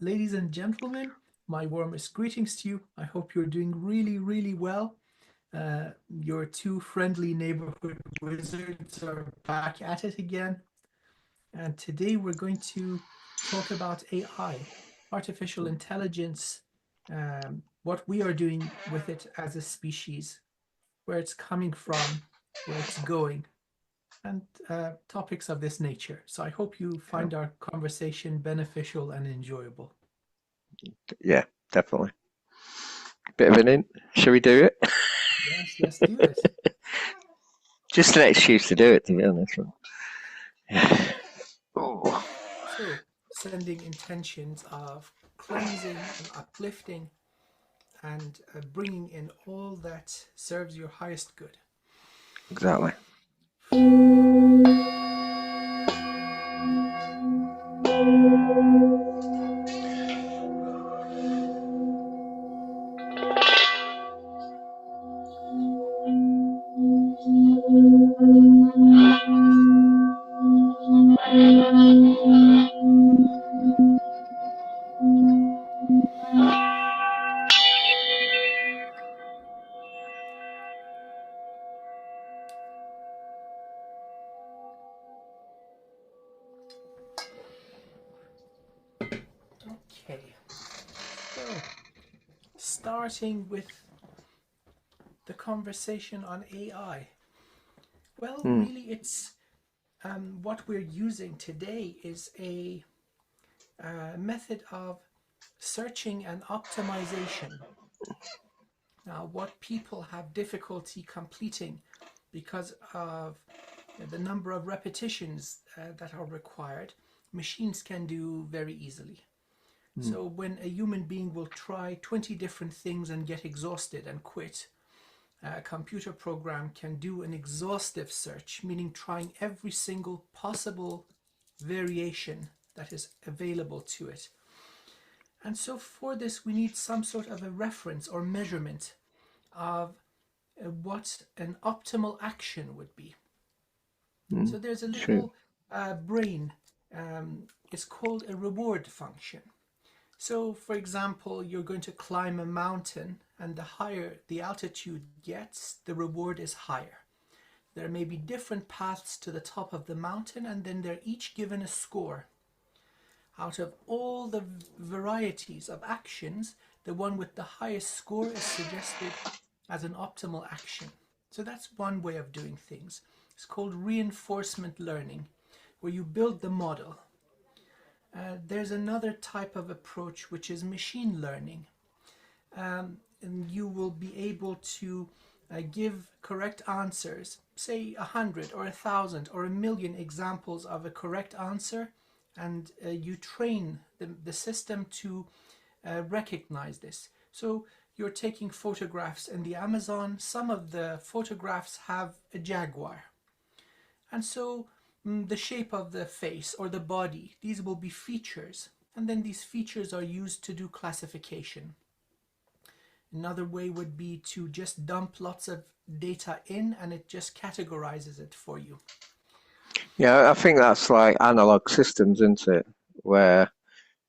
Ladies and gentlemen, my warmest greetings to you. I hope you're doing really, really well. Your two friendly neighborhood wizards are back at it again. And today we're going to talk about AI, artificial intelligence, what we are doing with it as a species, where it's coming from, where it's going, and topics of this nature. So I hope you find our conversation beneficial and enjoyable. Yeah, definitely. Bit of an in. Shall we do it? Yes, let's do it. Just an excuse to do it, to be honest. Oh, So, sending intentions of cleansing and uplifting and bringing in all that serves your highest good. exactly. Okay, so starting with the conversation on AI. Well, Mm, really, it's what we're using today is a method of searching and optimization. Now, what people have difficulty completing because of the number of repetitions that are required, machines can do very easily. mm, So, when a human being will try 20 different things and get exhausted and quit, a computer program can do an exhaustive search, meaning trying every single possible variation that is available to it. And so, for this, we need some sort of a reference or measurement of what an optimal action would be. mm. So there's a True. little brain. It's called a reward function. So, for example, you're going to climb a mountain, and the higher the altitude gets, the reward is higher. There may be different paths to the top of the mountain, and then they're each given a score. Out of all the varieties of actions, the one with the highest score is suggested as an optimal action. So that's one way of doing things. It's called reinforcement learning, where you build the model. There's another type of approach which is machine learning, and you will be able to give correct answers, say 100 or 1,000 or 1,000,000 examples of a correct answer, and you train the system to recognize this. So you're taking photographs in the Amazon. Some of the photographs have a jaguar, and so the shape of the face or the body, these will be features, and then these features are used to do classification. Another way would be to just dump lots of data in and it just categorizes it for you. Yeah, I think that's like analog systems, isn't it? Where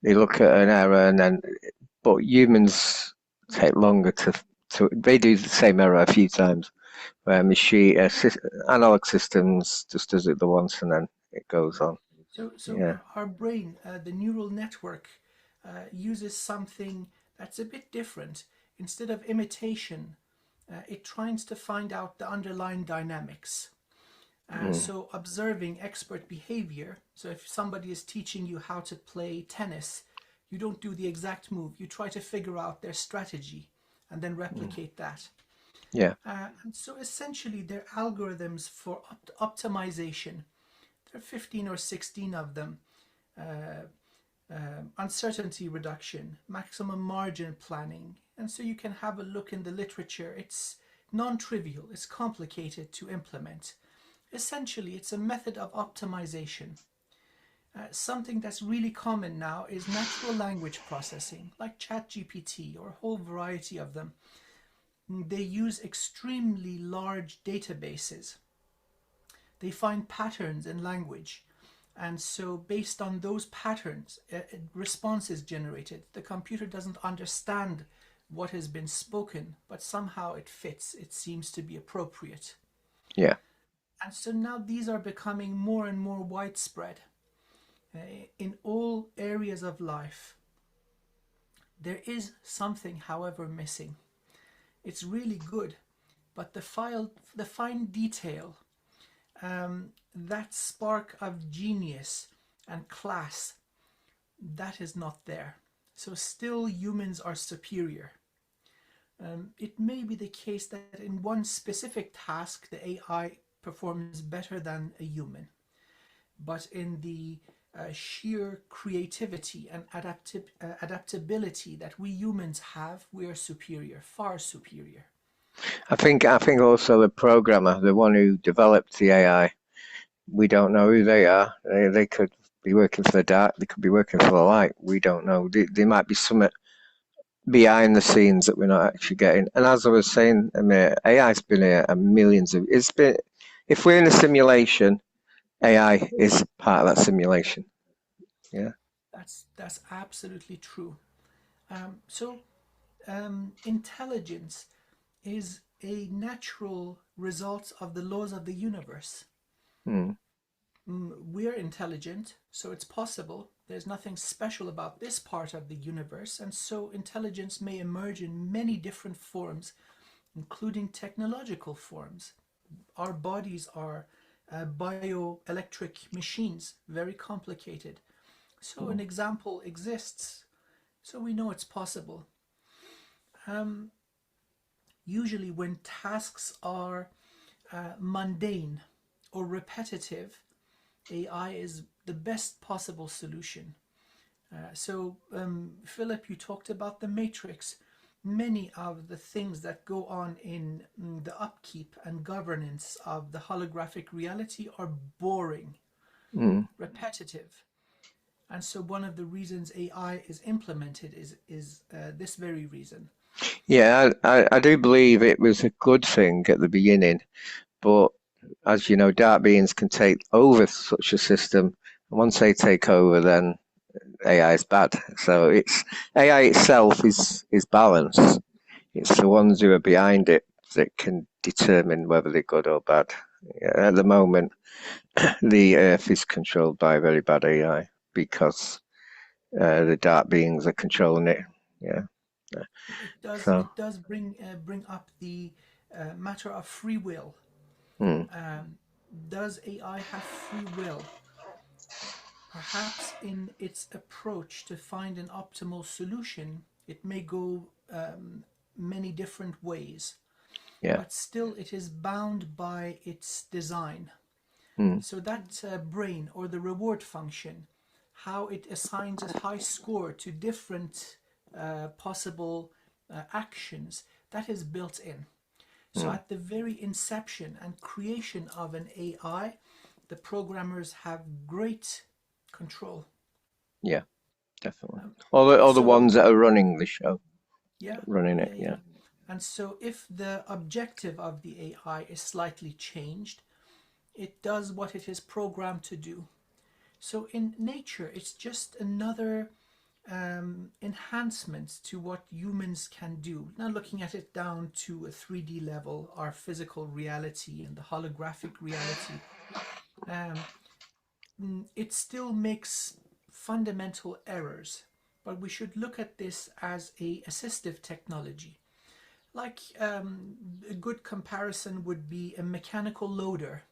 they look at an error and then, but humans take longer to they do the same error a few times. Where analog systems just does it the once and then it goes Right. on. So Yeah. our brain, the neural network, uses something that's a bit different. Instead of imitation, it tries to find out the underlying dynamics. Mm, So observing expert behavior. So if somebody is teaching you how to play tennis, you don't do the exact move. You try to figure out their strategy and then mm. replicate that. Yeah. And so essentially, they're algorithms for optimization. There are 15 or 16 of them. Uh, Uncertainty reduction, maximum margin planning. And so you can have a look in the literature. It's non trivial, it's complicated to implement. Essentially, it's a method of optimization. Something that's really common now is natural language processing, like ChatGPT or a whole variety of them. They use extremely large databases. They find patterns in language, And so based on those patterns, response is generated. The computer doesn't understand what has been spoken, but somehow it fits. It seems to be appropriate. Yeah. And so now these are becoming more and more widespread in all areas of life. There is something, however, missing. It's really good, but the fine detail, that spark of genius and class, that is not there. So still humans are superior. It may be the case that in one specific task the AI performs better than a human, but in the sheer creativity and adaptability that we humans have, we are superior, far superior. I think also the programmer, the one who developed the AI, we don't know who they are. They could be working for the dark, they could be working for the light. We don't know. They might be something behind the scenes that we're not actually getting. And as I was saying, Amir, AI's been here millions of. It's been. If we're in a simulation, AI is part of that simulation. Yeah. That's absolutely true. So intelligence is a natural result of the laws of the universe. Hmm. We're intelligent, so it's possible. There's nothing special about this part of the universe, and so intelligence may emerge in many different forms, including technological forms. Our bodies are bioelectric machines, very complicated. So an example exists, so we know it's possible. Um, Usually, when tasks are mundane or repetitive, AI is the best possible solution. Philip, you talked about the matrix. Many of the things that go on in the upkeep and governance of the holographic reality are boring, Hmm. repetitive. And so one of the reasons AI is implemented is this very reason. Yeah, I do believe it was a good thing at the beginning, but as you know, dark beings can take over such a system. And once they take over, then AI is bad. So it's AI itself is balance. It's the ones who are behind it that can determine whether they're good or bad. Yeah, at the moment, the Earth is controlled by very bad AI because the dark beings are controlling it. Yeah. So. It does bring up the matter of free will. Hmm. Um, does AI have free will? Perhaps in its approach to find an optimal solution, it may go many different ways, Yeah. but still it is bound by its design. Hmm. So that brain or the reward function, how it assigns a high score to different possible actions, that is built in. So Hmm. at the very inception and creation of an AI, the programmers have great control. Yeah. Definitely. Um, All the so ones that are running the show, yeah, running it. yeah. Yeah. And so if the objective of the AI is slightly changed, it does what it is programmed to do. So in nature, it's just another enhancement to what humans can do. Now, looking at it down to a 3D level, our physical reality and the holographic reality, um, it still makes fundamental errors. But we should look at this as a assistive technology. Like a good comparison would be a mechanical loader.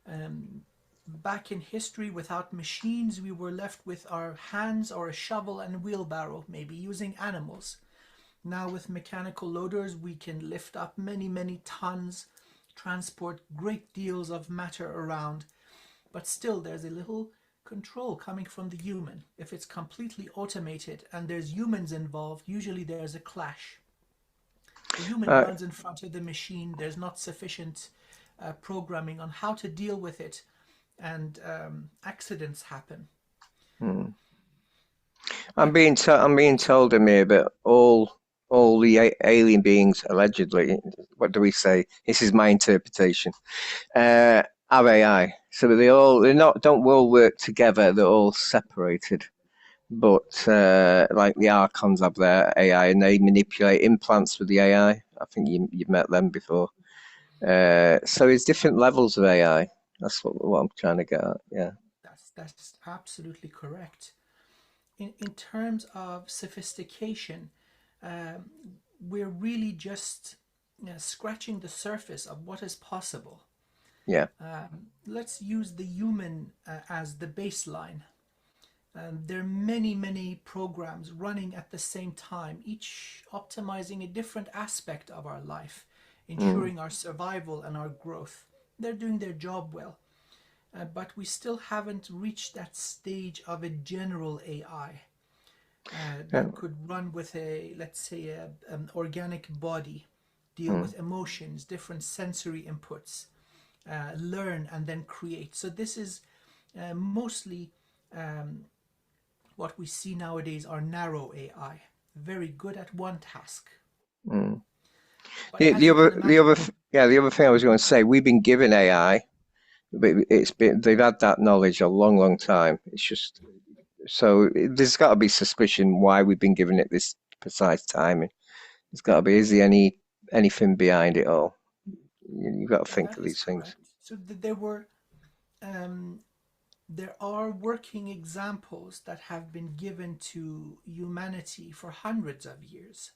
Um, Back in history, without machines, we were left with our hands or a shovel and a wheelbarrow, maybe using animals. Now, with mechanical loaders, we can lift up many, many tons, transport great deals of matter around, but still there's a little control coming from the human. If it's completely automated and there's humans involved, usually there's a clash. The human Uh, runs in front of the machine, there's not sufficient programming on how to deal with it, and accidents happen. hmm. But I'm being told, Amir, that all the alien beings allegedly. What do we say? This is my interpretation. are AI. So don't all work together. They're all separated. But like the Archons have their AI, and they manipulate implants with the AI. I think you've met them before. So it's different levels of AI. That's what I'm trying to get at. Yeah. That's absolutely correct. In terms of sophistication, um, we're really just scratching the surface of what is possible. Yeah. Let's use the human as the baseline. There are many, many programs running at the same time, each optimizing a different aspect of our life, Mm. ensuring our survival and our growth. They're doing their job well, but we still haven't reached that stage of a general AI Yeah. that could run with let's say, an organic body, deal Mm. with emotions, different sensory inputs, learn and then create. So this is mostly um, what we see nowadays are narrow AI, very good at one task. Mm. But The, as the you can other, the imagine, other, the other thing I was going to say, we've been given AI, but they've had that knowledge a long, long time. It's just so there's got to be suspicion why we've been given it this precise timing. There's got to be. Is there anything behind it all? You've got to think that of is these things. correct. So um, there are working examples that have been given to humanity for hundreds of years,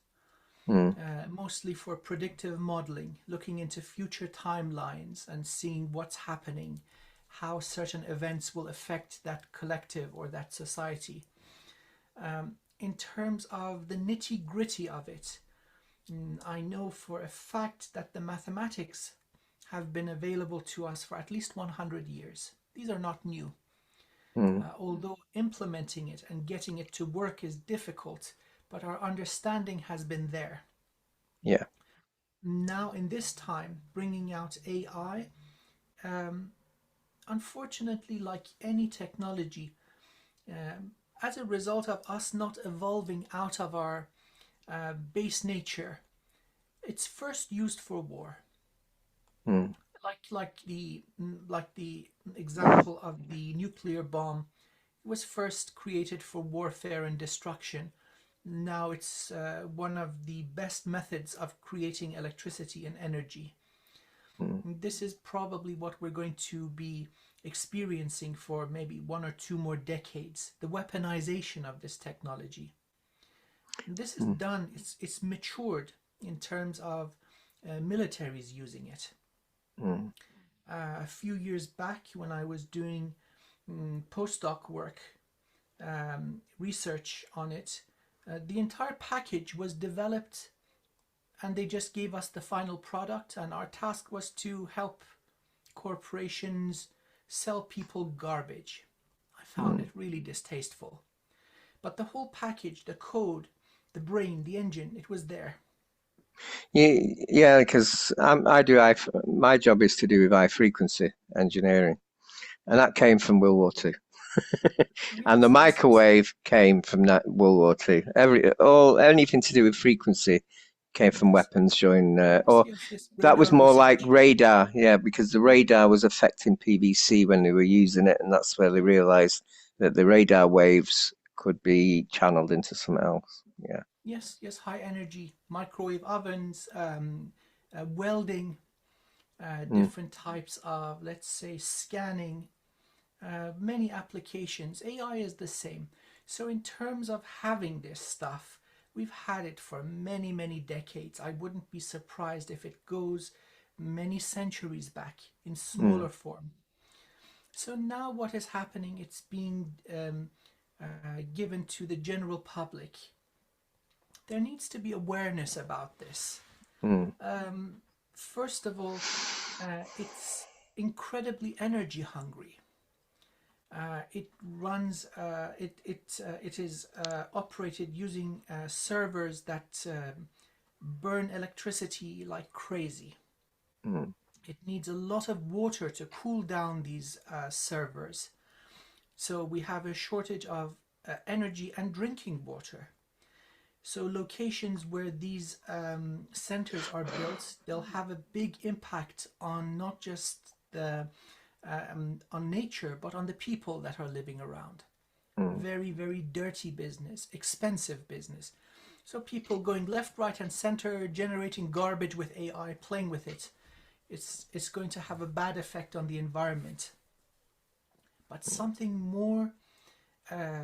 Mm. mostly for predictive modeling, looking into future timelines and seeing what's happening, how certain events will affect that collective or that society. In terms of the nitty gritty of it, I know for a fact that the mathematics have been available to us for at least 100 years. These are not new. Mm. Although implementing it and getting it to work is difficult, but our understanding has been there. Yeah. Now, in this time, bringing out AI, um, unfortunately, like any technology, um, as a result of us not evolving out of our base nature, it's first used for war. Mm. Like the example of the nuclear bomb, it was first created for warfare and destruction. Now it's one of the best methods of creating electricity and energy. Mm. This is probably what we're going to be experiencing for maybe 1 or 2 more decades, the weaponization of this technology. This is Mm. done, it's matured in terms of militaries using it. Mm. A few years back, when I was doing postdoc work, research on it, the entire package was developed and they just gave us the final product, and our task was to help corporations sell people garbage. I found Mm. it really distasteful. But the whole package, the code, the brain, the engine, it was there. Yeah, because my job is to do with high frequency engineering, and that came from World War Two. And the Yes, yes, yes. microwave came from that World War Two. Anything to do with frequency came from Yes, weapons during, yes, or yes, yes. that was Radar more like research. radar, yeah, because the radar was affecting PVC when they were using it, and that's where they realized that the radar waves could be channeled into something else. Yeah. Yes, yes, high energy microwave ovens, welding, Mm. different types of, let's say, scanning, many applications. AI is the same. So, in terms of having this stuff, we've had it for many, many decades. I wouldn't be surprised if it goes many centuries back in Mm. smaller form. So, now what is happening? It's being given to the general public. There needs to be awareness about this. Mm. Um, First of all, it's incredibly energy hungry. It is operated using servers that burn electricity like crazy. Mm. It needs a lot of water to cool down these servers. So we have a shortage of energy and drinking water. So locations where these centers are built, they'll have a big impact on not just the on nature, but on the people that are living around. Very, very dirty business, expensive business. So people going left, right, and center, generating garbage with AI, playing with it. It's going to have a bad effect on the environment. But something more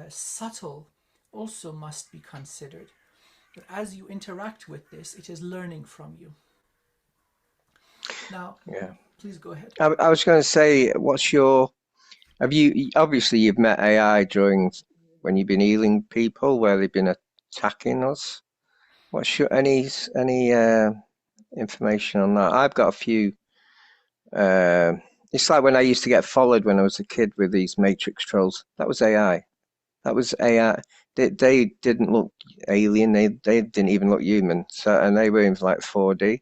subtle also must be considered. That as you interact with this, it is learning from you. Now, Yeah. please go ahead. I was going to say, have you, obviously you've met AI during when you've been healing people where they've been attacking us. What's your, any information on that? I've got a few. It's like when I used to get followed when I was a kid with these matrix trolls. That was AI. That was AI. They didn't look alien. They didn't even look human. So, and they were in like 4D.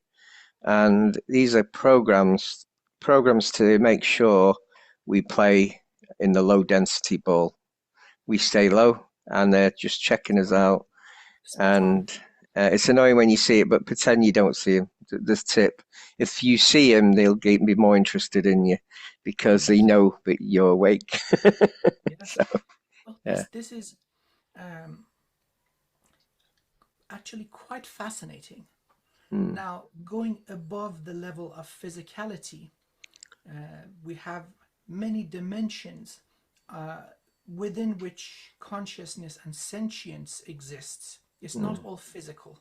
And these are programs to make sure we play in the low density ball. We stay low, and they're just checking us out. Spot on. And it's annoying when you see it, but pretend you don't see them. The tip: if you see them, they'll be more interested in you because they Yes. know that you're awake. Yes. So, Well, yeah. this is um, actually quite fascinating. Mm. Now, going above the level of physicality, we have many dimensions within which consciousness and sentience exists. It's not Mm. all physical.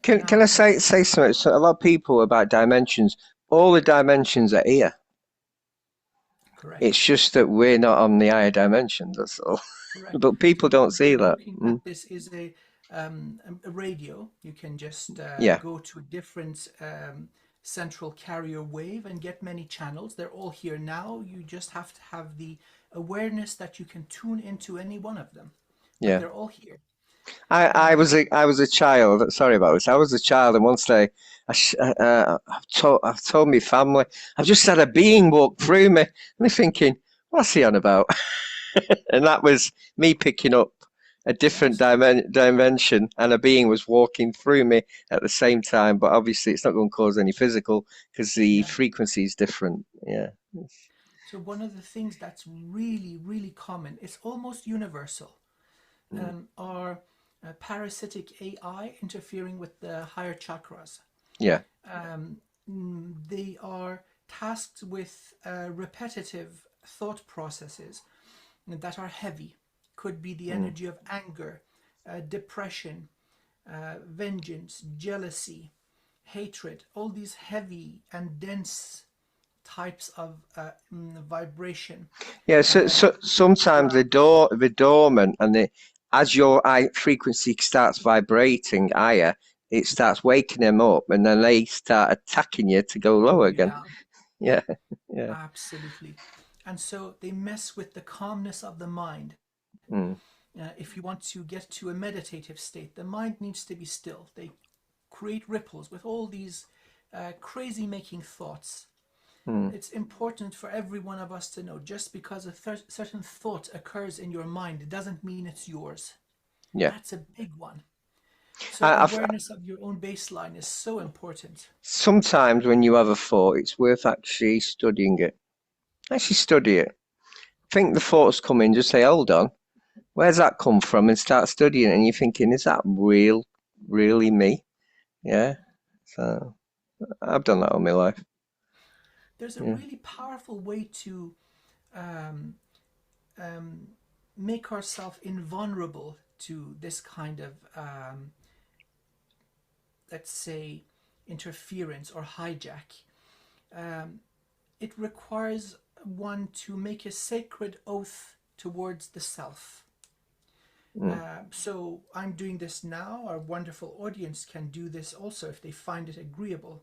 Can I Now, say something? So a lot of people about dimensions. All the dimensions are here. It's correct, just that we're not on the higher dimension. That's all. correct. But people So don't see that. looking Mm. at this is a radio. You can just Yeah, go to a different central carrier wave and get many channels. They're all here now. You just have to have the awareness that you can tune into any one of them, but yeah. they're all here. I And was a child. Sorry about this. I was a child, and one day I've told my family I've just had a being walk through me. And they're thinking, what's he on about? And that was me picking up a different yes, dimension, and a being was walking through me at the same time. But obviously, it's not going to cause any physical because the yeah. frequency is different. Yeah. So one of the things that's really, really common, it's almost universal, Mm. are parasitic AI interfering with the higher chakras. Yeah. They are tasked with repetitive thought processes that are heavy. Could be the Mm. energy of anger, depression, vengeance, jealousy, hatred, all these heavy and dense types of vibration. Yeah, so sometimes Around. they're dormant, and as your eye frequency starts vibrating higher, it starts waking them up, and then they start attacking you to go lower Pulling you again. down. Yeah, yeah, Absolutely. And so they mess with the calmness of the mind. mm, If you want to get to a meditative state, the mind needs to be still. They create ripples with all these crazy making thoughts. mm, It's important for every one of us to know just because a certain thought occurs in your mind, it doesn't mean it's yours. yeah. That's a big one. So, I've awareness of your own baseline is so important. sometimes when you have a thought, it's worth actually studying it. Actually study it. Think the thoughts come in, just say, hold on, where's that come from? And start studying it, and you're thinking, is that really me? Yeah. So I've done that all my life. There's a Yeah. really powerful way to um, um, make ourselves invulnerable to this kind of, let's say, interference or hijack. Um, it requires one to make a sacred oath towards the self. Mm, So I'm doing this now. Our wonderful audience can do this also if they find it agreeable.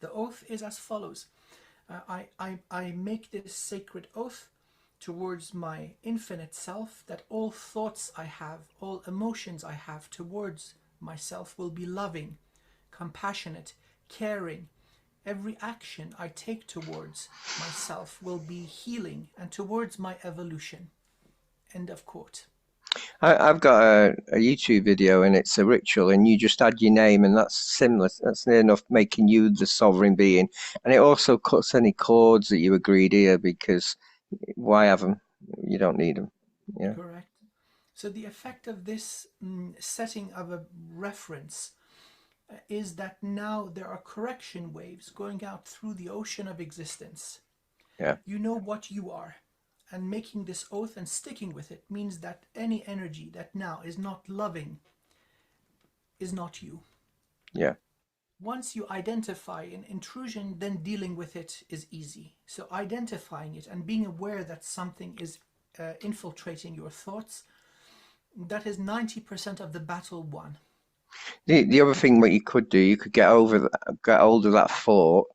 The oath is as follows. I make this sacred oath towards my infinite self that all thoughts I have, all emotions I have towards myself will be loving, compassionate, caring. Every action I take towards myself will be healing and towards my evolution. End of quote. I've got a YouTube video and it's a ritual, and you just add your name, and that's similar. That's near enough making you the sovereign being. And it also cuts any cords that you agreed here, because why have them? You don't need them. Yeah, Correct. So the effect of this setting of a reference is that now there are correction waves going out through the ocean of existence. yeah, You know what you are. And making this oath and sticking with it means that any energy that now is not loving is not you. yeah, Once you identify an intrusion, then dealing with it is easy. So identifying it and being aware that something is infiltrating your thoughts, that is 90% of the battle won. The other thing what you could do, you could get hold of that thought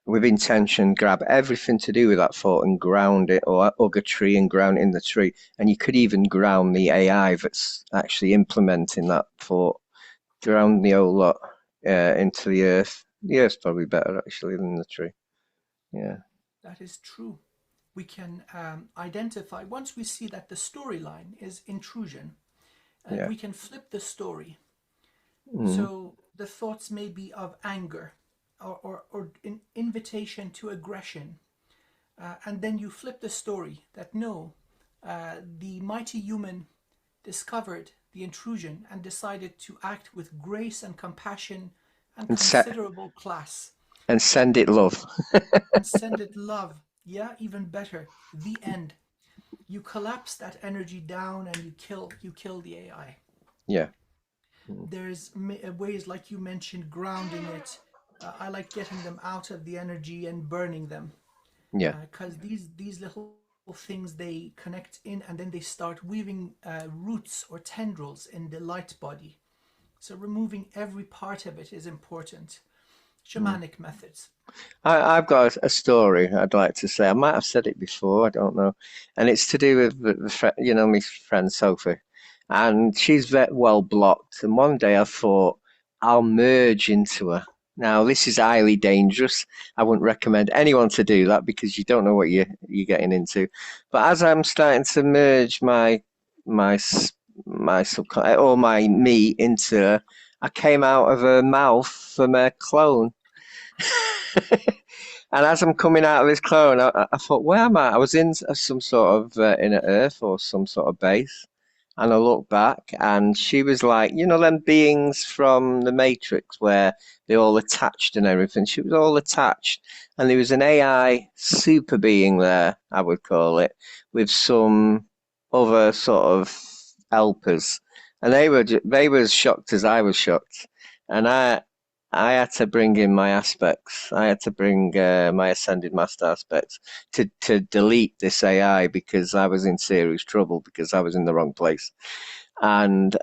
with intention, grab everything to do with that thought and ground it, or hug a tree and ground it in the tree. And you could even ground the AI that's actually implementing that thought, ground the whole lot into the earth. The earth's probably better actually than the tree. Yeah, That is true. We can identify, once we see that the storyline is intrusion, yeah, we can flip the story. mm, So the thoughts may be of anger or an invitation to aggression. And then you flip the story that no, the mighty human discovered the intrusion and decided to act with grace and compassion and and set considerable class and send it love. and send it love. Yeah, even better. The end. You collapse that energy down and you kill the AI. Yeah, mm, There's ways like you mentioned, grounding it. I like getting them out of the energy and burning them, yeah. because these little things, they connect in and then they start weaving roots or tendrils in the light body. So removing every part of it is important. Mm. Shamanic methods. I've got a story I'd like to say. I might have said it before, I don't know. And it's to do with my friend Sophie. And she's very well blocked. And one day I thought, I'll merge into her. Now, this is highly dangerous. I wouldn't recommend anyone to do that because you don't know what you're getting into. But as I'm starting to merge my my subconscious or my me into her, I came out of her mouth from a clone. And as I'm coming out of this clone, I thought, where am I? I was in some sort of inner earth or some sort of base. And I looked back, and she was like, them beings from the Matrix where they're all attached and everything. She was all attached. And there was an AI super being there, I would call it, with some other sort of helpers. And they were as shocked as I was shocked. And I had to bring in my aspects. I had to bring my ascended master aspects to delete this AI because I was in serious trouble because I was in the wrong place. And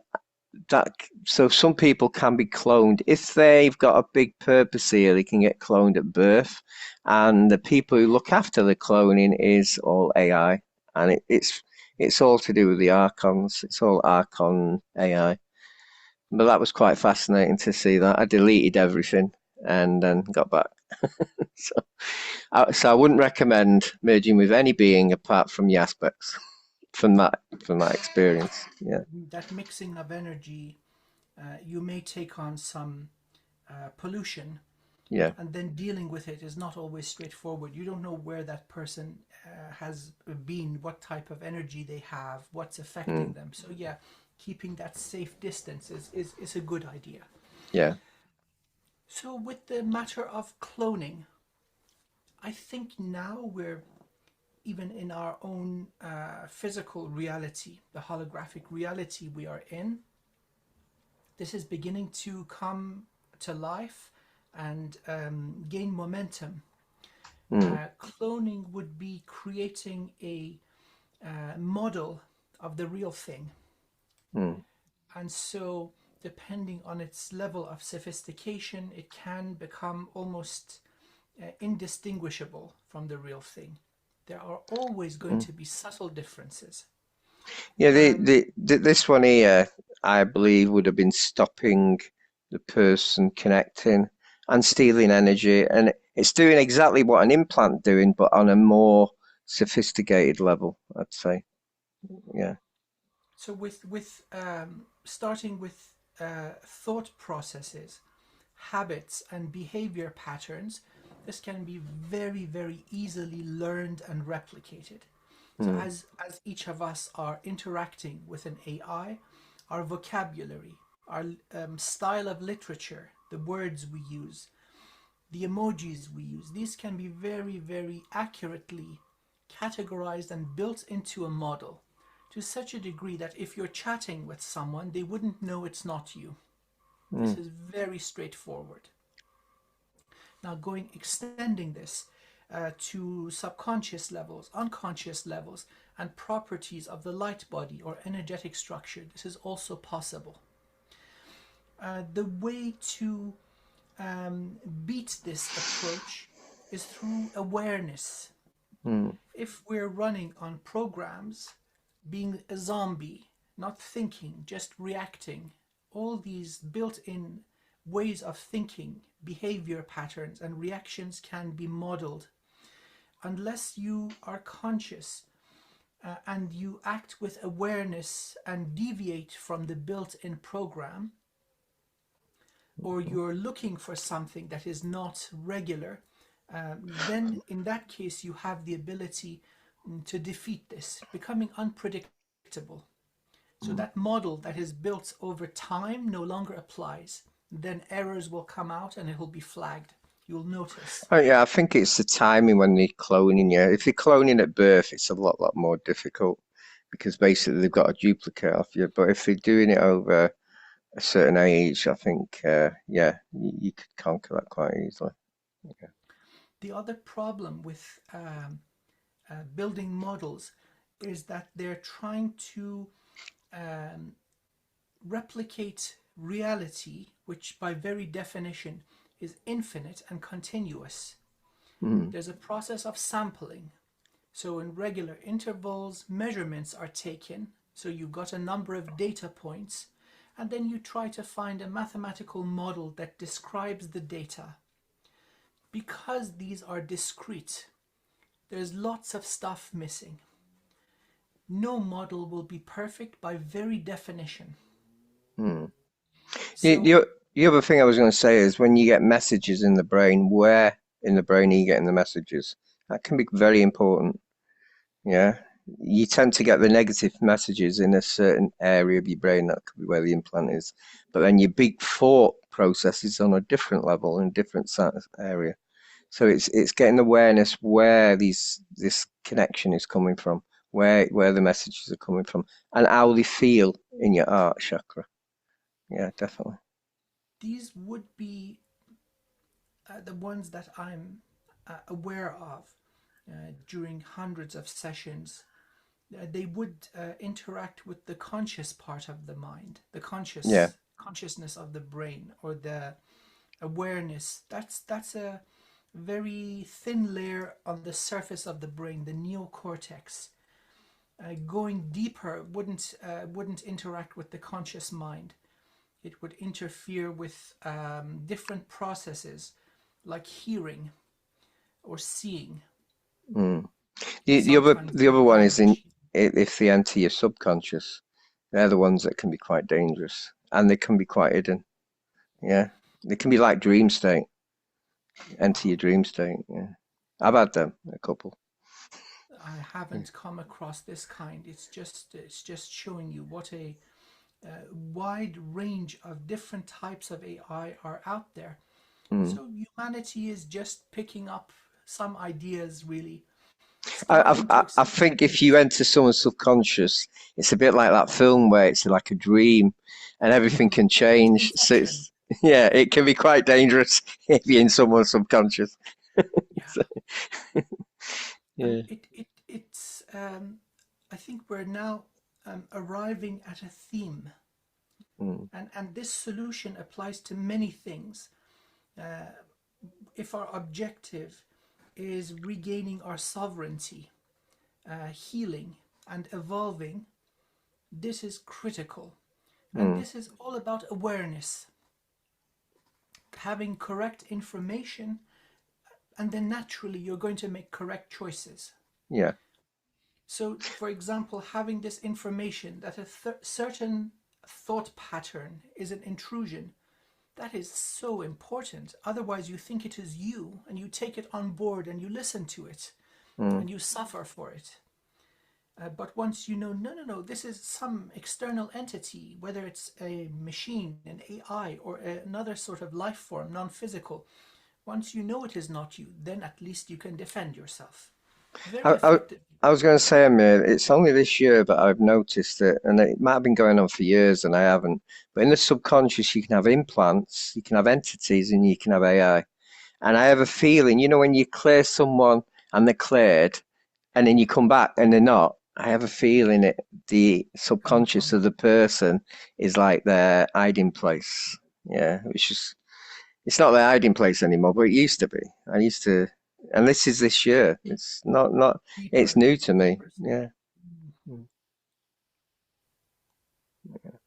that so some people can be cloned if they've got a big purpose here. They can get cloned at birth, and the people who look after the cloning is all AI, and it's all to do with the archons. It's all archon AI. But that was quite fascinating to see that. I deleted everything and then got back. So, so I wouldn't recommend merging with any being apart from the aspects from that experience. Yeah, That mixing of energy, you may take on some pollution, yeah, and then dealing with it is not always straightforward. You don't know where that person has been, what type of energy they have, what's affecting mm, them. So yeah, keeping that safe distance is a good idea. yeah, So with the matter of cloning, I think now we're even in our own physical reality, the holographic reality we are in. This is beginning to come to life and gain momentum. mm, Cloning would be creating a model of the real thing. mm. And so, depending on its level of sophistication, it can become almost indistinguishable from the real thing. There are always going Mm. to be subtle differences. Yeah. Um, This one here, I believe, would have been stopping the person connecting and stealing energy, and it's doing exactly what an implant doing, but on a more sophisticated level, I'd say. Yeah. So with starting with thought processes, habits, and behavior patterns, this can be very, very easily learned and replicated. So Mm. as each of us are interacting with an AI, our vocabulary, our style of literature, the words we use, the emojis we use, these can be very, very accurately categorized and built into a model to such a degree that if you're chatting with someone, they wouldn't know it's not you. This Mm. is very straightforward. Now, extending this to subconscious levels, unconscious levels, and properties of the light body or energetic structure, this is also possible. The way to beat this approach is through awareness. Mm. If we're running on programs, being a zombie, not thinking, just reacting, all these built in ways of thinking, behavior patterns, and reactions can be modeled. Unless you are conscious and you act with awareness and deviate from the built in program, or you're looking for something that is not regular, then in that case you have the ability to defeat this, becoming unpredictable. So Mm. that model that is built over time no longer applies. Then errors will come out and it will be flagged. You'll notice. Oh, yeah, I think it's the timing when they're cloning you. If they're cloning at birth, it's a lot more difficult because basically they've got a duplicate of you. But if they're doing it over a certain age, I think, yeah, you could conquer that quite easily. Yeah. The other problem with building models is that they're trying to um, replicate reality, which by very definition is infinite and continuous. Mm. There's a process of sampling. So, in regular intervals, measurements are taken. So, you've got a number of data points, and then you try to find a mathematical model that describes the data. Because these are discrete, there's lots of stuff missing. No model will be perfect by very definition. Mm. The, So, the, the other thing I was going to say is when you get messages in the brain, where in the brain are you getting the messages? That can be very important. Yeah. You tend to get the negative messages in a certain area of your brain. That could be where the implant is. But then your big thought process is on a different level in a different area. So it's getting awareness where this connection is coming from, where the messages are coming from, and how they feel in your heart chakra. Yeah, definitely. these would be the ones that I'm aware of during hundreds of sessions. They would interact with the conscious part of the mind, the Yeah. consciousness of the brain, or the awareness. That's a very thin layer on the surface of the brain, the neocortex. Going deeper wouldn't interact with the conscious mind. It would interfere with different processes like hearing or seeing, Mm. sometimes The other one is in language. if they enter your subconscious, they're the ones that can be quite dangerous, and they can be quite hidden. Yeah, they can be like dream state, enter Wow, your dream state. Yeah, I've had them a couple. I Yeah. haven't come across this kind. It's just showing you what a wide range of different types of AI are out there. Mm. So humanity is just picking up some ideas, really I, starting to I think if you experiment. enter someone's subconscious, it's a bit like that film where it's like a dream, and everything can It's change. So Inception. it's yeah, it can be quite dangerous if you're in someone's subconscious. Yeah. So, yeah. It's I think we're now arriving at a theme, Mm. and this solution applies to many things. Uh, if our objective is regaining our sovereignty, healing, and evolving, this is critical. And Mm. this is all about awareness, having correct information, and then naturally you're going to make correct choices. Yeah. So, for example, having this information that a certain thought pattern is an intrusion, that is so important. Otherwise, you think it is you and you take it on board and you listen to it Mm. and you suffer for it. But once you know, no, no, no, this is some external entity, whether it's a machine, an AI, or another sort of life form, non physical, once you know it is not you, then at least you can defend yourself. Very I, I, effective. I was going to say, Amir, it's only this year that I've noticed it, and it might have been going on for years and I haven't. But in the subconscious, you can have implants, you can have entities, and you can have AI. And I have a feeling, when you clear someone and they're cleared, and then you come back and they're not, I have a feeling the Coming subconscious from. of the person is like their hiding place. Yeah, which is, it's not their hiding place anymore, but it used to be. I used to, and this is this year. It's not, it's Deeper, new to me. deeper. Yeah.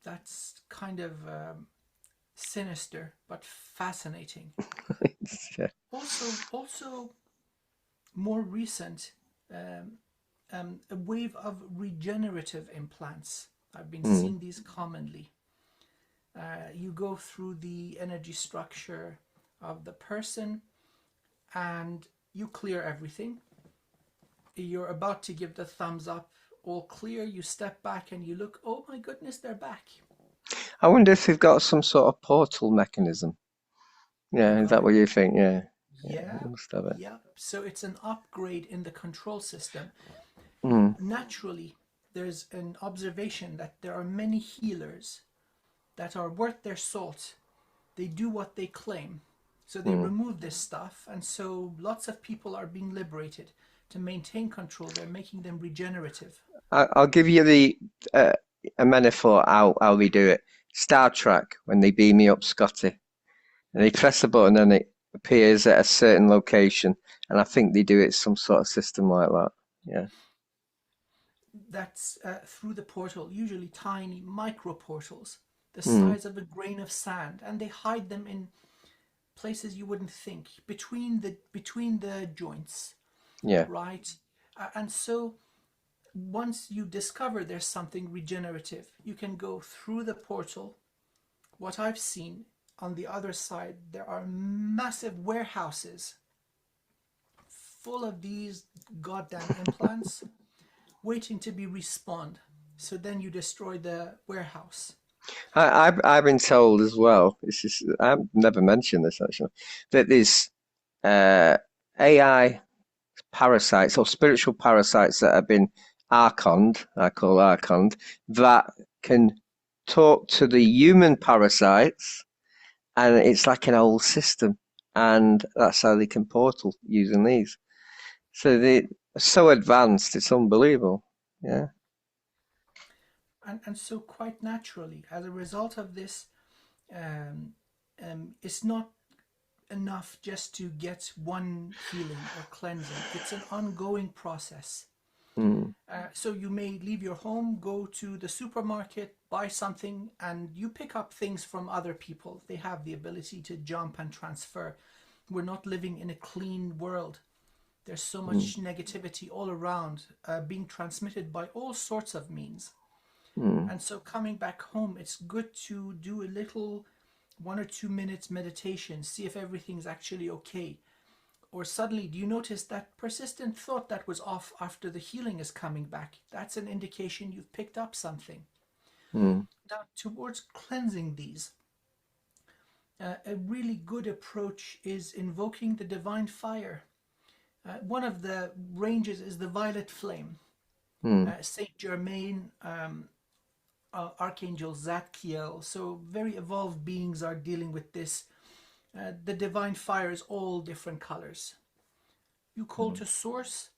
That's kind of sinister but fascinating. Yeah. Also more recent, um, a wave of regenerative implants. I've been Mm, seeing these commonly. You go through the energy structure of the person and you clear everything. You're about to give the thumbs up, all clear. You step back and you look, oh my goodness, they're back. I wonder if they've got some sort of portal mechanism. You Yeah, is got that it. what you think? Yeah, yeah, Yeah, must have it. yeah. So it's an upgrade in the control system. Mm, Naturally, there's an observation that there are many healers that are worth their salt. They do what they claim. So they mm. remove this stuff, and so lots of people are being liberated. To maintain control, they're making them regenerative. I'll give you uh, a metaphor how they do it. Star Trek, when they beam me up Scotty, and they press a button and it appears at a certain location, and I think they do it some sort of system like that. Yeah. That's through the portal, usually tiny micro portals, the Mm, size of a grain of sand, and they hide them in places you wouldn't think, between the joints, yeah. right? And so once you discover there's something regenerative, you can go through the portal. What I've seen on the other side, there are massive warehouses full of these goddamn implants waiting to be respawned. So then you destroy the warehouse. I've been told as well. This is I've never mentioned this actually. That there's uh, AI parasites or spiritual parasites that have been archoned, I call archoned, that can talk to the human parasites, and it's like an old system, and that's how they can portal using these. So they are so advanced, it's unbelievable. Yeah. And so, quite naturally, as a result of this, um, it's not enough just to get one healing or cleansing, it's an ongoing process. Mm, So you may leave your home, go to the supermarket, buy something, and you pick up things from other people. They have the ability to jump and transfer. We're not living in a clean world. There's so mm, much negativity all around, being transmitted by all sorts of means. mm. And so coming back home, it's good to do a little 1 or 2 minutes meditation, see if everything's actually okay. Or suddenly, do you notice that persistent thought that was off after the healing is coming back? That's an indication you've picked up something. Mm. Now, towards cleansing these, a really good approach is invoking the divine fire. One of the ranges is the violet flame. Mm. Saint Germain, Archangel Zadkiel, so very evolved beings are dealing with this. The divine fire is all different colors. You call Mm. to source,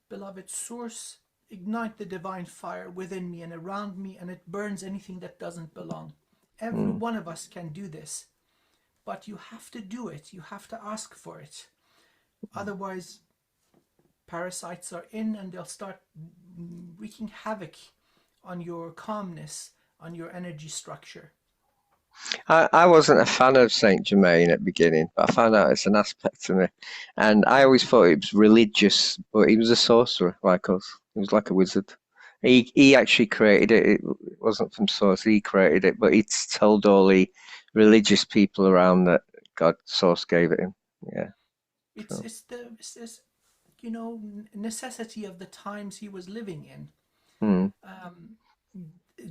beloved source, ignite the divine fire within me and around me, and it burns anything that doesn't belong. Every Mm. one of us can do this, but you have to do it. You have to ask for it. Otherwise, parasites are in and they'll start wreaking havoc on your calmness, on your energy structure. I wasn't a fan of Saint Germain at the beginning, but I found out it's an aspect of me, and I always thought it was religious, but he was a sorcerer like us. He was like a wizard. He actually created it. It wasn't from source. He created it, but he told all the religious people around that God source gave it him. Yeah. It's So. it's the it's this, you know, necessity of the times he was living in. Mm, Um,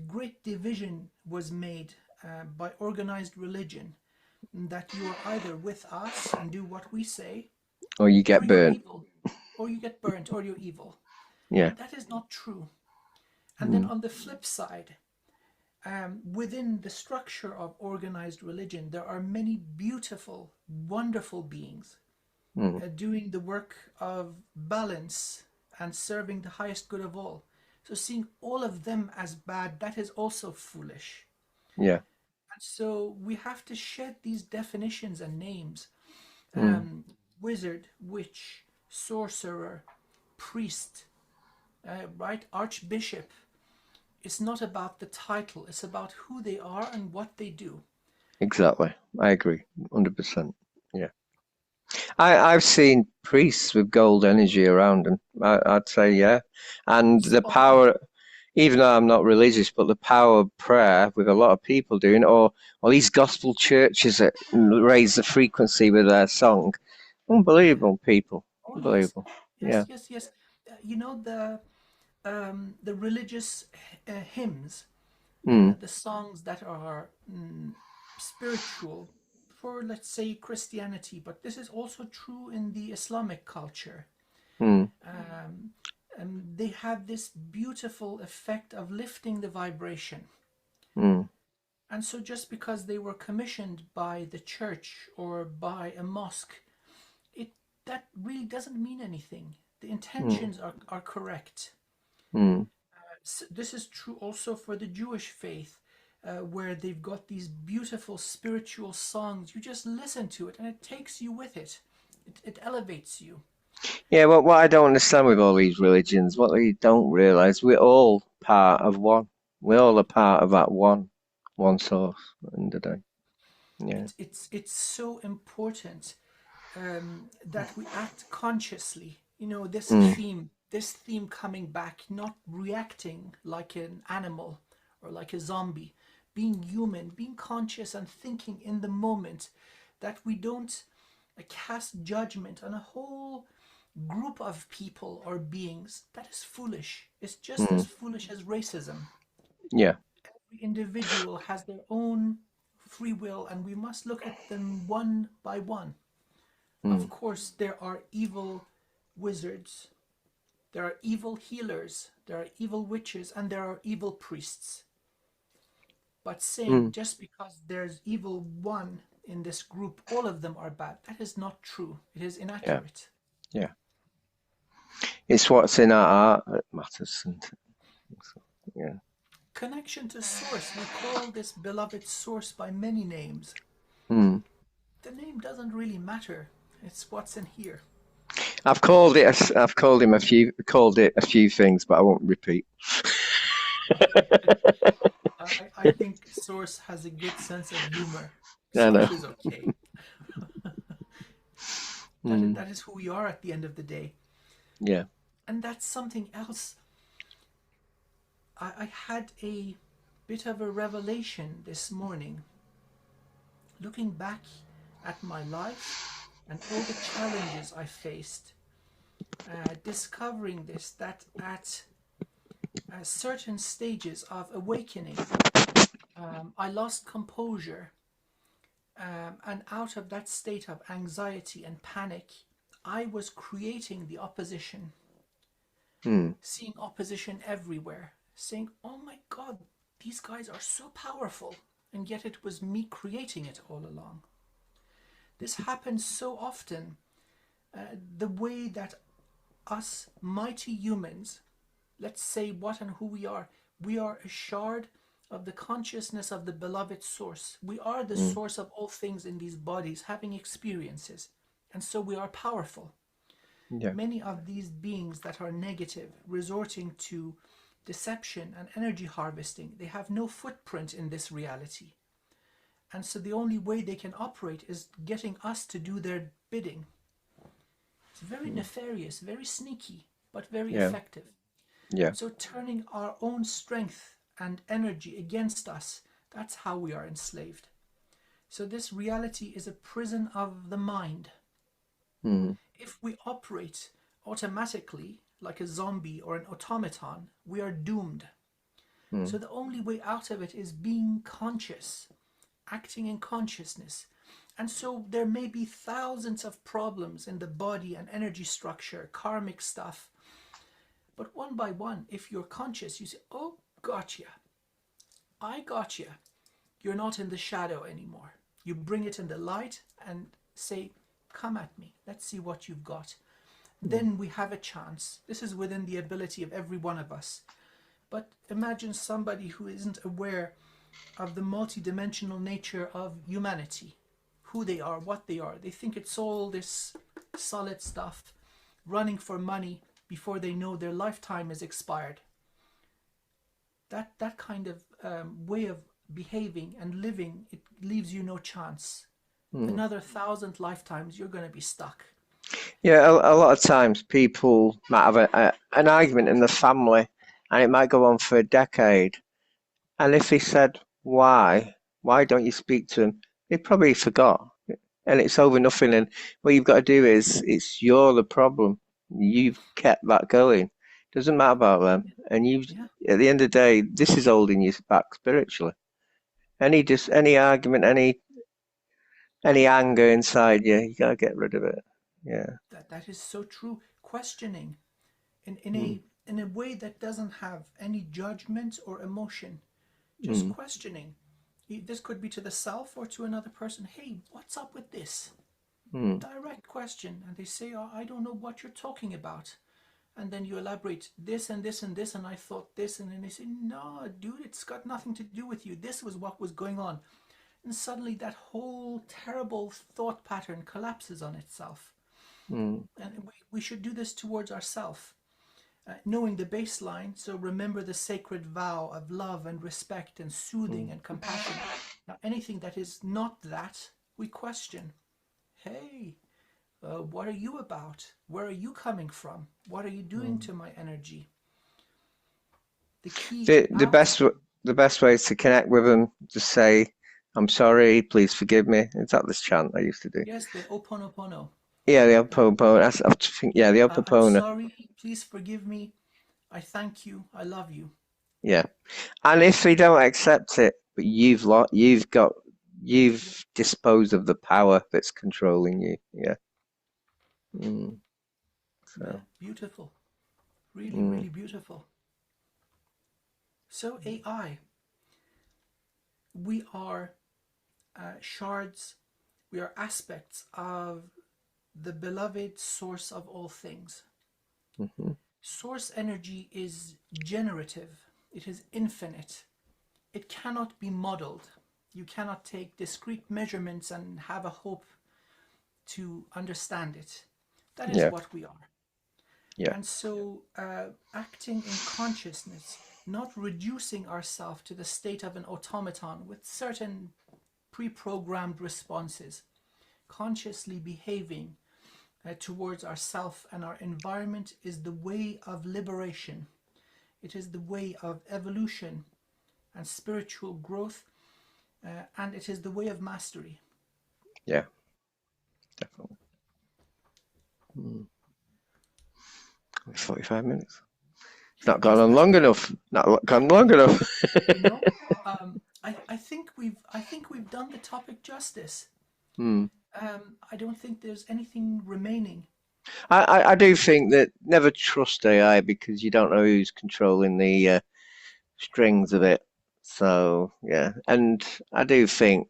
Great division was made by organized religion, that you are either with us and do what we say, or you or get you're burnt. evil, or you get burnt, or you're evil. Yeah. And that is not true. And then Mm, on the flip side, within the structure of organized religion, there are many beautiful, wonderful beings mm, doing the work of balance and serving the highest good of all. So seeing all of them as bad, that is also foolish. yeah. And so we have to shed these definitions and names. Mm, Um, Wizard, witch, sorcerer, priest, right? Archbishop. It's not about the title, it's about who they are and what they do. exactly. I agree. 100%. Yeah. I've seen priests with gold energy around them. I'd say, yeah. And the Spot on. power, even though I'm not religious, but the power of prayer with a lot of people doing, or these gospel churches that raise the frequency with their song. Unbelievable people. Oh yes, Unbelievable. yes, Yeah. yes, yes. You know the religious hymns, Mm, the songs that are spiritual for, let's say, Christianity, but this is also true in the Islamic culture. mm, Um, they have this beautiful effect of lifting the vibration. mm, And so, just because they were commissioned by the church or by a mosque, it that really doesn't mean anything. The mm, intentions are correct. mm. This is true also for the Jewish faith, where they've got these beautiful spiritual songs. You just listen to it and it takes you with it, it elevates you. Yeah, well, what I don't understand with all these religions, what they don't realize, we're all part of one. We're all a part of that one source at the end of the day. Yeah. It's so important that we act consciously. You know, Mm, this theme coming back, not reacting like an animal or like a zombie, being human, being conscious and thinking in the moment, that we don't cast judgment on a whole group of people or beings. That is foolish. It's just as mm, foolish as racism. yeah. Every individual has their own free will, and we must look at them one by one. Of Mm, course, there are evil wizards, there are evil healers, there are evil witches, and there are evil priests. But saying mm, just because there's evil one in this group, all of them are bad, that is not true. It is yeah. inaccurate. Yeah. It's what's in our art that matters. And so, yeah. Connection to source. We call this beloved source by many names. Mm. The name doesn't really matter. It's what's in here. I've called it a few things, but I won't repeat. I think source has a good sense of humor. I know. Source is okay. Mm, That is who we are at the end of the day. yeah. And that's something else. I had a bit of a revelation this morning, looking back at my life and all the challenges I faced, discovering this, that at certain stages of awakening, I lost composure, and out of that state of anxiety and panic, I was creating the opposition, Mm, seeing opposition everywhere, saying, oh my God, these guys are so powerful. And yet it was me creating it all along. This happens so often. The way that us mighty humans, let's say what and who we are a shard of the consciousness of the beloved source. We are the mm, source of all things in these bodies, having experiences. And so we are powerful. yeah. Many of these beings that are negative, resorting to deception and energy harvesting, they have no footprint in this reality. And so the only way they can operate is getting us to do their bidding. It's very nefarious, very sneaky, but very Yeah. effective. Yeah. So turning our own strength and energy against us, that's how we are enslaved. So this reality is a prison of the mind. If we operate automatically like a zombie or an automaton, we are doomed. So the only way out of it is being conscious, acting in consciousness. And so there may be thousands of problems in the body and energy structure, karmic stuff. But one by one, if you're conscious, you say, oh, gotcha. I gotcha. You're not in the shadow anymore. You bring it in the light and say, come at me. Let's see what you've got. Then we have a chance. This is within the ability of every one of us. But imagine somebody who isn't aware of the multidimensional nature of humanity, who they are, what they are. They think it's all this solid stuff, running for money before they know their lifetime is expired. That kind of way of behaving and living, it leaves you no chance. Another 1,000 lifetimes, you're going to be stuck. Yeah, a lot of times people might have an argument in the family, and it might go on for a decade. And if they said, why don't you speak to him? They probably forgot. And it's over nothing. And what you've got to do is, you're the problem. You've kept that going. Doesn't matter about them. And at the end of the day, this is holding you back spiritually. Any argument, any anger inside you, you gotta get rid of it. Yeah. That is so true. Questioning in a way that doesn't have any judgment or emotion. Just questioning. This could be to the self or to another person. Hey, what's up with this? Direct question. And they say, oh, I don't know what you're talking about. And then you elaborate this and this and this, and I thought this, and then they say, no, dude, it's got nothing to do with you. This was what was going on. And suddenly that whole terrible thought pattern collapses on itself. And we should do this towards ourselves. Knowing the baseline, so remember the sacred vow of love and respect and soothing and compassion. Now, anything that is not that, we question. Hey, what are you about? Where are you coming from? What are you doing to my energy? The key. The best way is to connect with them. Just say, "I'm sorry. Please forgive me." Is that this chant I used to do? Yes, the Oponopono. Yeah, the Oponopono. I think, yeah, the I'm Oponopono. sorry. Please forgive me. I thank you. I love you. Yeah, and if they don't accept it, but you've disposed of the power that's controlling you. Yeah. So. Yeah, beautiful. Really, really beautiful. So AI, we are shards, we are aspects of the beloved source of all things. Source energy is generative, it is infinite, it cannot be modeled. You cannot take discrete measurements and have a hope to understand it. That is what we are. Yeah. And so acting in consciousness, not reducing ourselves to the state of an automaton with certain pre-programmed responses, consciously behaving towards ourself and our environment is the way of liberation. It is the way of evolution and spiritual growth, and it is the way of mastery. Yeah, definitely. 45 minutes. It's not gone on long enough. Not gone long enough. No, I think we've done the topic justice. I don't think there's anything remaining. I do think that never trust AI because you don't know who's controlling the strings of it. So yeah, and I do think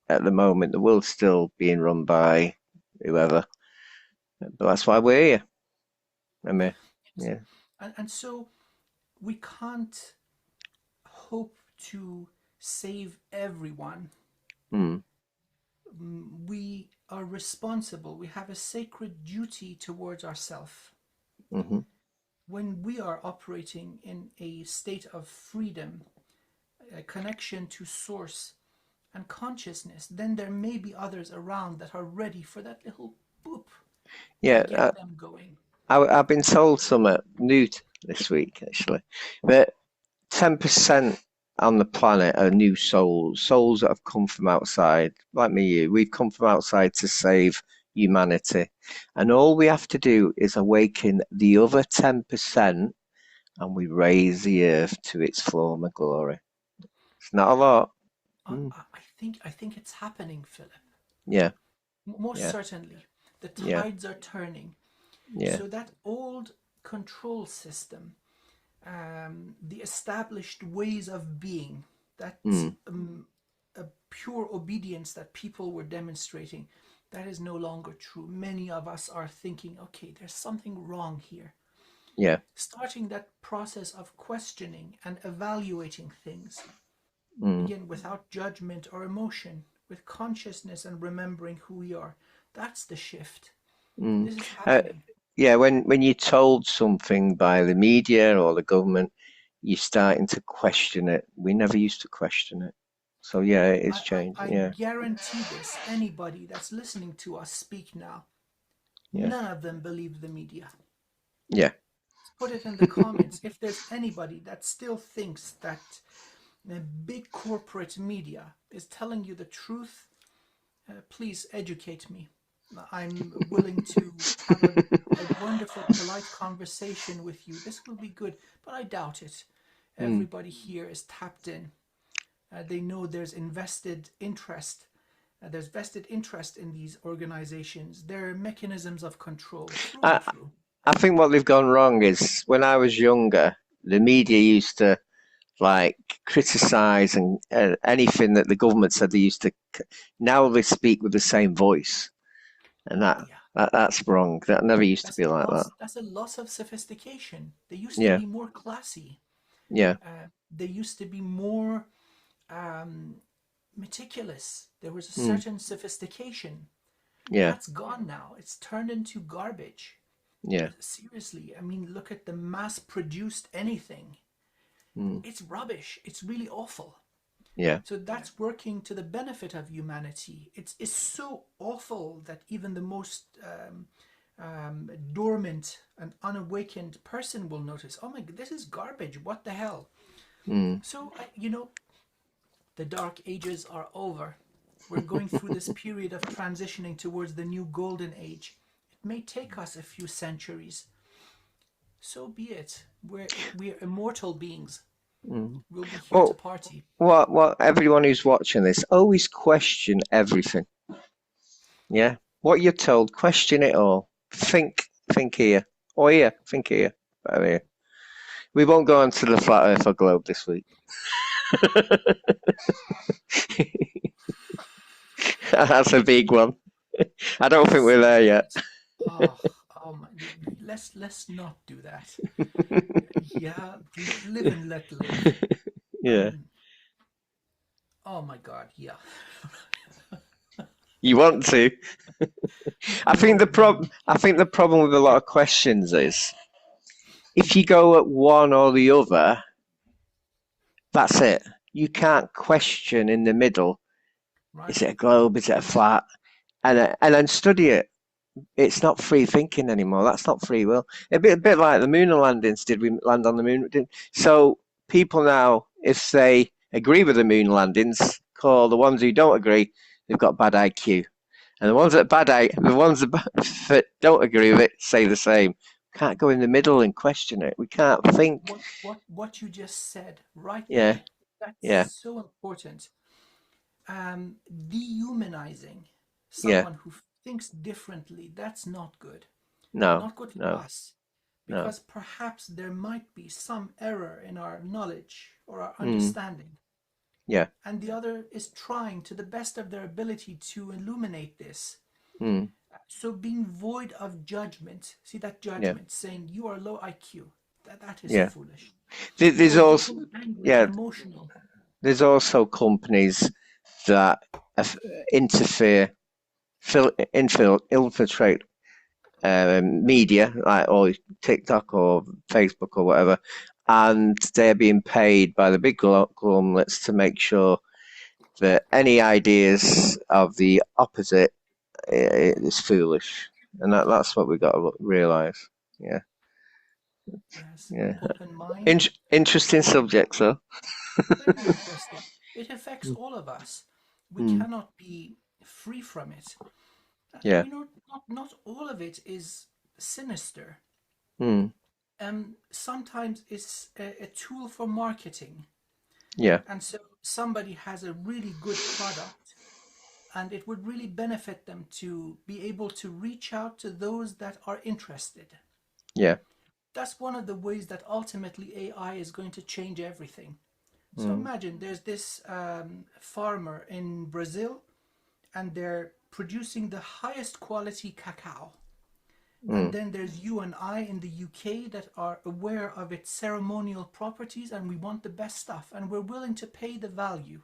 at the moment the world's still being run by whoever, but that's why we're here. Amir. Yeah. And so we can't hope to save everyone. We are responsible. We have a sacred duty towards ourselves. When we are operating in a state of freedom, a connection to source, and consciousness, then there may be others around that are ready for that little boop to Yeah, get them going. I've been told something new this week, actually, that 10% on the planet are new souls that have come from outside, like me, you. We've come from outside to save humanity. And all we have to do is awaken the other 10% and we raise the earth to its former glory. It's not a lot. Mm. I think it's happening, Philip. Yeah, Most yeah, certainly. The yeah, tides are turning. yeah. So that old control system, the established ways of being, that Mm. a pure obedience that people were demonstrating, that is no longer true. Many of us are thinking, okay, there's something wrong here. Yeah. Starting that process of questioning and evaluating things, Mm. again, without judgment or emotion, with consciousness and remembering who we are. That's the shift. Mm. This is Uh, happening. yeah, when you're told something by the media or the government, you're starting to question it. We never used to question it. So yeah, it is changed. I Yeah, guarantee this. Anybody that's listening to us speak now, yeah, none of them believe the media. yeah. Put it in the comments if there's anybody that still thinks that the big corporate media is telling you the truth. Please educate me. I'm willing to have a wonderful, polite conversation with you. This will be good, but I doubt it. Mm. Everybody here is tapped in. They know there's invested interest. There's vested interest in these organizations. There are mechanisms of control through and I through. I think what they've gone wrong is when I was younger, the media used to like criticize and anything that the government said they used to. Now they speak with the same voice, and Yeah, that's wrong. That never used to that's be a like that. loss. That's a loss of sophistication. They used to Yeah, be more classy. yeah, They used to be more um, meticulous. There was a mm, certain sophistication. yeah, That's gone now. It's turned into garbage. yeah, Seriously, I mean, look at the mass produced anything. mm, It's rubbish. It's really awful. yeah, So that's working to the benefit of humanity. It's so awful that even the most dormant and unawakened person will notice, oh my god, this is garbage. What the hell? mm. So, the dark ages are over. We're going through this period of transitioning towards the new golden age. It may take us a few centuries. So be it. We're immortal beings. Mm. We'll be here to Well, party. what everyone who's watching this always question everything. Yeah, what you're told, question it all. Think here, or here, think here, better here. We won't go on to the flat Earth or globe this week. That's a big one. I don't think we're there yet. Oh, oh my, let's not do that. Yeah, live and let live. Yeah, Um, oh my God, yeah. you want to. No, no. I think the problem with a lot of questions is if you go at one or the other, that's it. You can't question in the middle. Is Right. it a globe? Is it a flat? And then study it. It's not free thinking anymore. That's not free will. A bit like the moon landings. Did we land on the moon? So people now, if they agree with the moon landings, call the ones who don't agree, they've got bad IQ. And the ones the ones that don't agree with it, say the same. Can't go in the middle and question it. We can't think. What you just said right Yeah, there, that's yeah, so important. Dehumanizing yeah. someone who thinks differently, that's not good. No, Not good for no, us. no. Because perhaps there might be some error in our knowledge or our Mm, understanding. yeah. And the other is trying to the best of their ability to illuminate this. Mm, So being void of judgment, see that yeah, judgment saying you are low IQ, that is yeah. foolish. There's Or also, getting angry, yeah. emotional. There's also companies that interfere, infiltrate media, like or TikTok or Facebook or whatever, and they're being paid by the big conglomerates to make sure that any ideas of the opposite is foolish, and that's what we got to realize. Yeah. Yes, Yeah. open mind. Interesting subject, so. Very interesting. It affects all of us. We Mm. cannot be free from it. Yeah. Not all of it is sinister. Mm. Sometimes it's a tool for marketing. Yeah. And so somebody has a really good product, and it would really benefit them to be able to reach out to those that are interested. Yeah. That's one of the ways that ultimately AI is going to change everything. So Mm. imagine there's this farmer in Brazil, and they're producing the highest quality cacao. And Mm. then there's you and I in the UK that are aware of its ceremonial properties, and we want the best stuff, and we're willing to pay the value.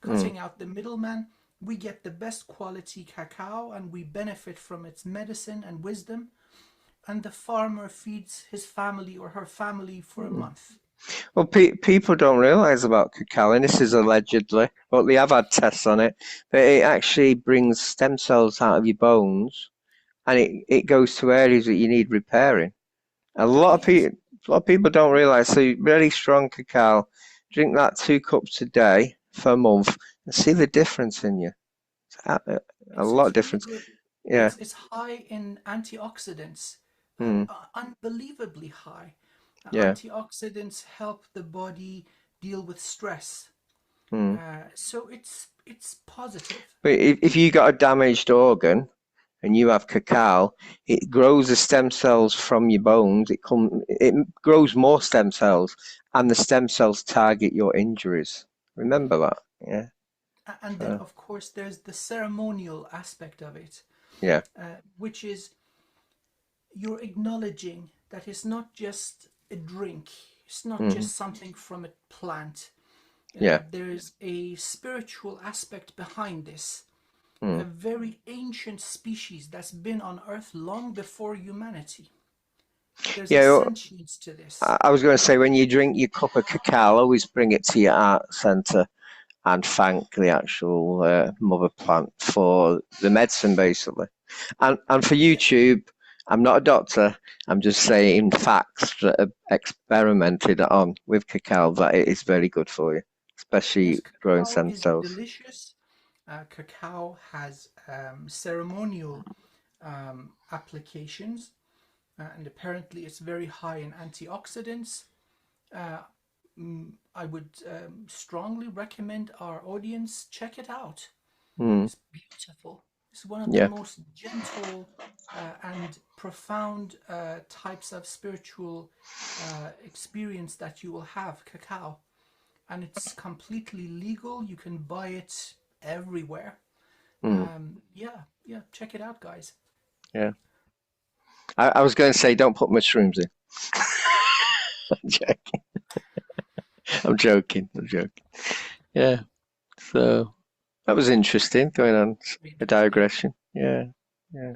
Mm. Cutting out the middleman, we get the best quality cacao, and we benefit from its medicine and wisdom, and the farmer feeds his family or her family for a month. Well, people don't realize about cacao, and this is allegedly, but they have had tests on it, but it actually brings stem cells out of your bones, and it goes to areas that you need repairing. A lot of people don't realize. So really strong cacao, drink that 2 cups a day for a month, and see the difference in you. A lot of It's really difference. good. Yeah. It's high in antioxidants, Mm. unbelievably high. Yeah. Antioxidants help the body deal with stress. Mm. So it's positive. But if you got a damaged organ and you have cacao, it grows the stem cells from your bones. It grows more stem cells, and the stem cells target your injuries. Remember that. Yeah. And then, So, of course, there's the ceremonial aspect of it, yeah. which is you're acknowledging that it's not just a drink, it's not Mm. just something from a plant. Yeah. There's a spiritual aspect behind this, a Mm. very ancient species that's been on Earth long before humanity. There's a Yeah. sentience to this. I was going to say, when you drink your cup of cacao, always bring it to your art centre and thank the actual mother plant for the medicine, basically. And for Yeah, YouTube, I'm not a doctor. I'm just saying facts that are experimented on with cacao that it is very good for you, yes, especially growing cacao stem is cells. delicious. Cacao has ceremonial applications, and apparently it's very high in antioxidants. Uh, I would strongly recommend our audience check it out. Mm. It's beautiful. It's one of the Yeah. most gentle and profound types of spiritual experience that you will have, cacao. And it's completely legal. You can buy it everywhere. Mm. Yeah, check it out, guys. Yeah. I was going to say, don't put mushrooms in. I'm joking. I'm joking. I'm joking. Yeah. So that was interesting. Going on a Interesting. digression. Yeah. Yeah.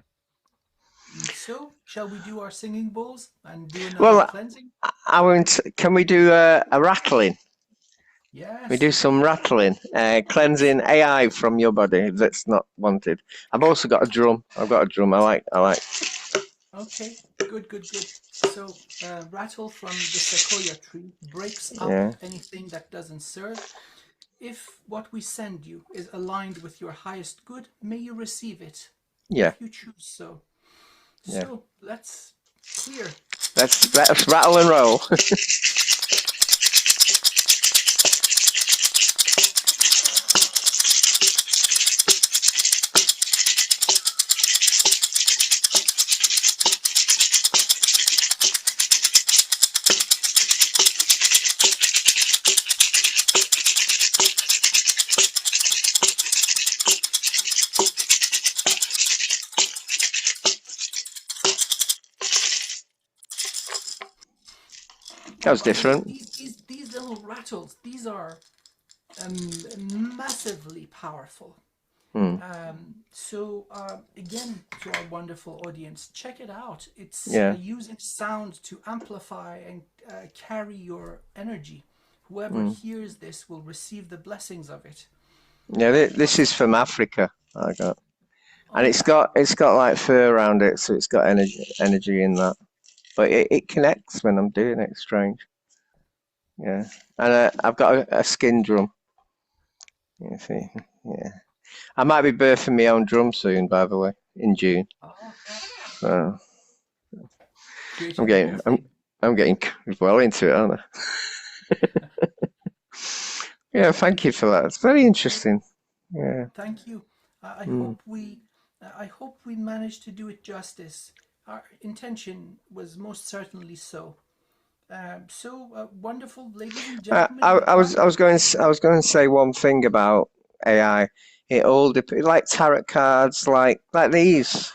So, shall we do our singing bowls and do another Well, cleansing? I won't. Can we do a rattling? We do Yes. some rattling, cleansing AI from your body that's not wanted. I've also got a drum. I've got a drum. I like. Okay. Good. So, rattle from the sequoia tree breaks up Yeah. anything that doesn't serve. If what we send you is aligned with your highest good, may you receive it, Yeah. if you choose so. Yeah. So, let's clear. Let's rattle and roll. That was different. These little rattles, these are massively powerful. Mm. Again, to our wonderful audience, check it out. It's Yeah. using sound to amplify and carry your energy. Whoever Mm. hears this will receive the blessings of it. Yeah, this is from Africa. I got, Oh and yeah. it's got like fur around it, so it's got energy in that. But it connects when I'm doing it. It's strange. Yeah, and I've got a skin drum. You see, yeah. I might be birthing my own drum soon, by the way, in June. Ah, So I'm creating the whole getting thing. I'm getting well into it, aren't I? Yeah, thank you for that. It's very interesting. Yeah. Thank you. Mm. I hope we managed to do it justice. Our intention was most certainly so. Wonderful, ladies and gentlemen. With that, I was going to say one thing about AI. It all like tarot cards, like these.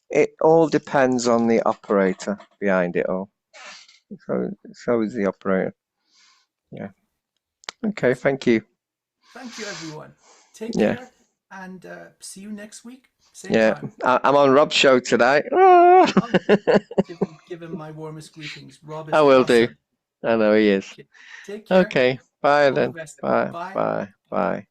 It all depends on the operator behind it all. So is the operator. Yeah. Okay. Thank you. thank you, everyone. Take Yeah. care, and see you next week, same Yeah. time. I'm on Rob's show today. Oh, give him my warmest greetings. Rob I is will do. awesome. I know he is. Okay. Take care. Okay. Bye All the then. best. Bye. Bye. Bye. Bye. Bye.